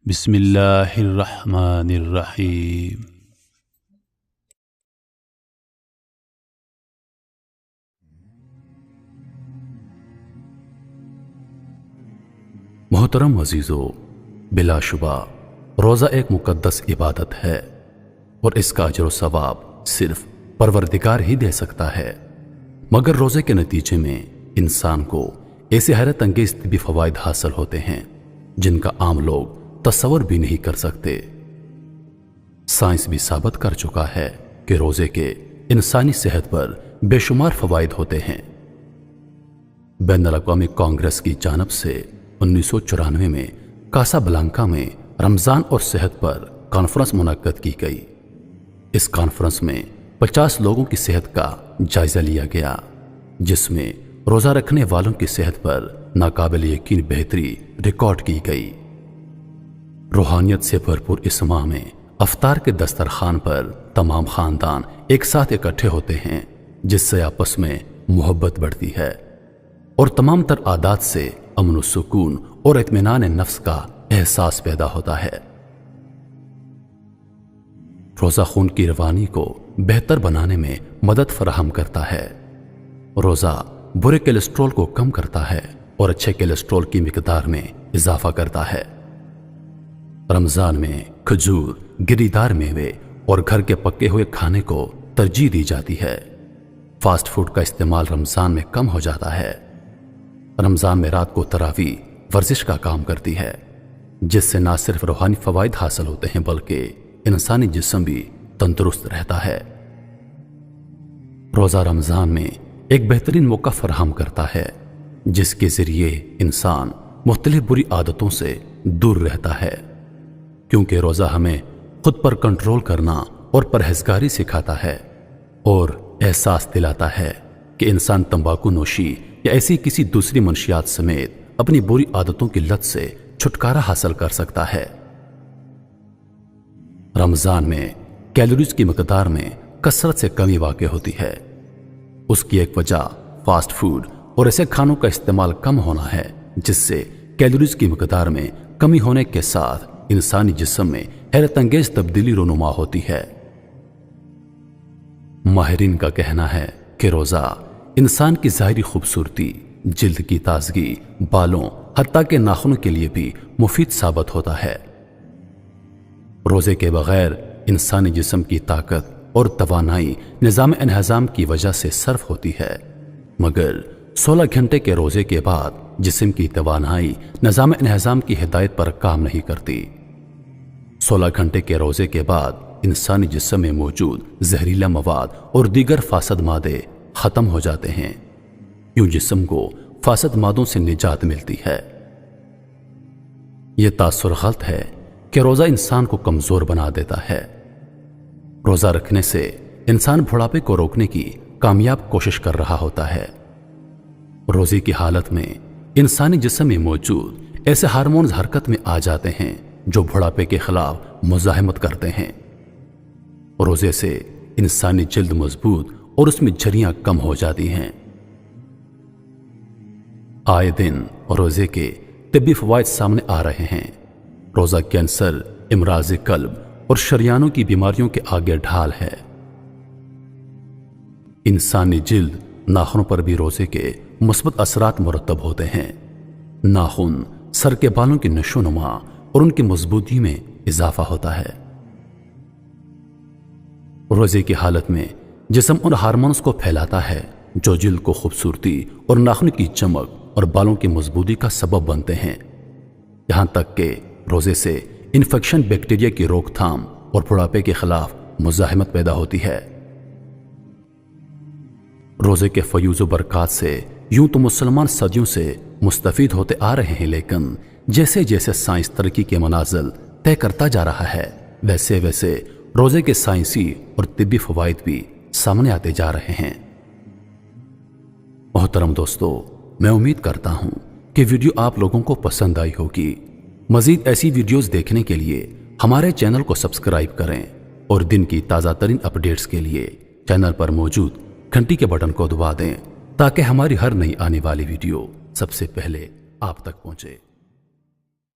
بسم اللہ الرحمن الرحیم۔ محترم عزیزو، بلا شبہ روزہ ایک مقدس عبادت ہے اور اس کا اجر و ثواب صرف پروردگار ہی دے سکتا ہے، مگر روزے کے نتیجے میں انسان کو ایسے حیرت انگیز طبی فوائد حاصل ہوتے ہیں جن کا عام لوگ تصور بھی نہیں کر سکتے۔ سائنس بھی ثابت کر چکا ہے کہ روزے کے انسانی صحت پر بے شمار فوائد ہوتے ہیں۔ بین الاقوامی کانگریس کی جانب سے 1994 میں کاسا بلانکا میں رمضان اور صحت پر کانفرنس منعقد کی گئی۔ اس کانفرنس میں 50 لوگوں کی صحت کا جائزہ لیا گیا، جس میں روزہ رکھنے والوں کی صحت پر ناقابل یقین بہتری ریکارڈ کی گئی۔ روحانیت سے بھرپور اس ماہ میں افطار کے دسترخوان پر تمام خاندان ایک ساتھ اکٹھے ہوتے ہیں، جس سے آپس میں محبت بڑھتی ہے اور تمام تر عادات سے امن و سکون اور اطمینان نفس کا احساس پیدا ہوتا ہے۔ روزہ خون کی روانی کو بہتر بنانے میں مدد فراہم کرتا ہے۔ روزہ برے کولیسٹرول کو کم کرتا ہے اور اچھے کولیسٹرول کی مقدار میں اضافہ کرتا ہے۔ رمضان میں کھجور، گری دار میوے اور گھر کے پکے ہوئے کھانے کو ترجیح دی جاتی ہے۔ فاسٹ فوڈ کا استعمال رمضان میں کم ہو جاتا ہے۔ رمضان میں رات کو تراویح ورزش کا کام کرتی ہے، جس سے نہ صرف روحانی فوائد حاصل ہوتے ہیں بلکہ انسانی جسم بھی تندرست رہتا ہے۔ روزہ رمضان میں ایک بہترین موقع فراہم کرتا ہے جس کے ذریعے انسان مختلف بری عادتوں سے دور رہتا ہے، کیونکہ روزہ ہمیں خود پر کنٹرول کرنا اور پرہیزگاری سکھاتا ہے اور احساس دلاتا ہے کہ انسان تمباکو نوشی یا ایسی کسی دوسری منشیات سمیت اپنی بری عادتوں کی لت سے چھٹکارا حاصل کر سکتا ہے۔ رمضان میں کیلوریز کی مقدار میں کثرت سے کمی واقع ہوتی ہے۔ اس کی ایک وجہ فاسٹ فوڈ اور ایسے کھانوں کا استعمال کم ہونا ہے، جس سے کیلوریز کی مقدار میں کمی ہونے کے ساتھ انسانی جسم میں حیرت انگیز تبدیلی رونما ہوتی ہے۔ ماہرین کا کہنا ہے کہ روزہ انسان کی ظاہری خوبصورتی، جلد کی تازگی، بالوں، حتیٰ کہ ناخنوں کے لیے بھی مفید ثابت ہوتا ہے۔ روزے کے بغیر انسانی جسم کی طاقت اور توانائی نظام انہضام کی وجہ سے صرف ہوتی ہے، مگر 16 گھنٹے کے روزے کے بعد جسم کی توانائی نظام انہضام کی ہدایت پر کام نہیں کرتی۔ 16 گھنٹے کے روزے کے بعد انسانی جسم میں موجود زہریلا مواد اور دیگر فاسد مادے ختم ہو جاتے ہیں، یوں جسم کو فاسد مادوں سے نجات ملتی ہے۔ یہ تاثر غلط ہے کہ روزہ انسان کو کمزور بنا دیتا ہے۔ روزہ رکھنے سے انسان بڑھاپے کو روکنے کی کامیاب کوشش کر رہا ہوتا ہے۔ روزے کی حالت میں انسانی جسم میں موجود ایسے ہارمونز حرکت میں آ جاتے ہیں جو بڑھاپے کے خلاف مزاحمت کرتے ہیں۔ روزے سے انسانی جلد مضبوط اور اس میں جھریاں کم ہو جاتی ہیں۔ آئے دن روزے کے طبی فوائد سامنے آ رہے ہیں۔ روزہ کینسر، امراض قلب اور شریانوں کی بیماریوں کے آگے ڈھال ہے۔ انسانی جلد، ناخنوں پر بھی روزے کے مثبت اثرات مرتب ہوتے ہیں۔ ناخن سر کے بالوں کی نشو و نما اور ان کی مضبوطی میں اضافہ ہوتا ہے۔ روزے کی حالت میں جسم ان ہارمونز کو پھیلاتا ہے جو جلد کو خوبصورتی اور ناخن کی چمک اور بالوں کی مضبوطی کا سبب بنتے ہیں، یہاں تک کہ روزے سے انفیکشن، بیکٹیریا کی روک تھام اور بڑھاپے کے خلاف مزاحمت پیدا ہوتی ہے۔ روزے کے فیوز و برکات سے یوں تو مسلمان صدیوں سے مستفید ہوتے آ رہے ہیں، لیکن جیسے جیسے سائنس ترقی کے منازل طے کرتا جا رہا ہے، ویسے ویسے روزے کے سائنسی اور طبی فوائد بھی سامنے آتے جا رہے ہیں۔ محترم دوستو، میں امید کرتا ہوں کہ ویڈیو آپ لوگوں کو پسند آئی ہوگی۔ مزید ایسی ویڈیوز دیکھنے کے لیے ہمارے چینل کو سبسکرائب کریں اور دن کی تازہ ترین اپڈیٹس کے لیے چینل پر موجود گھنٹی کے بٹن کو دبا دیں تاکہ ہماری ہر نئی آنے والی ویڈیو سب سے پہلے آپ تک پہنچے۔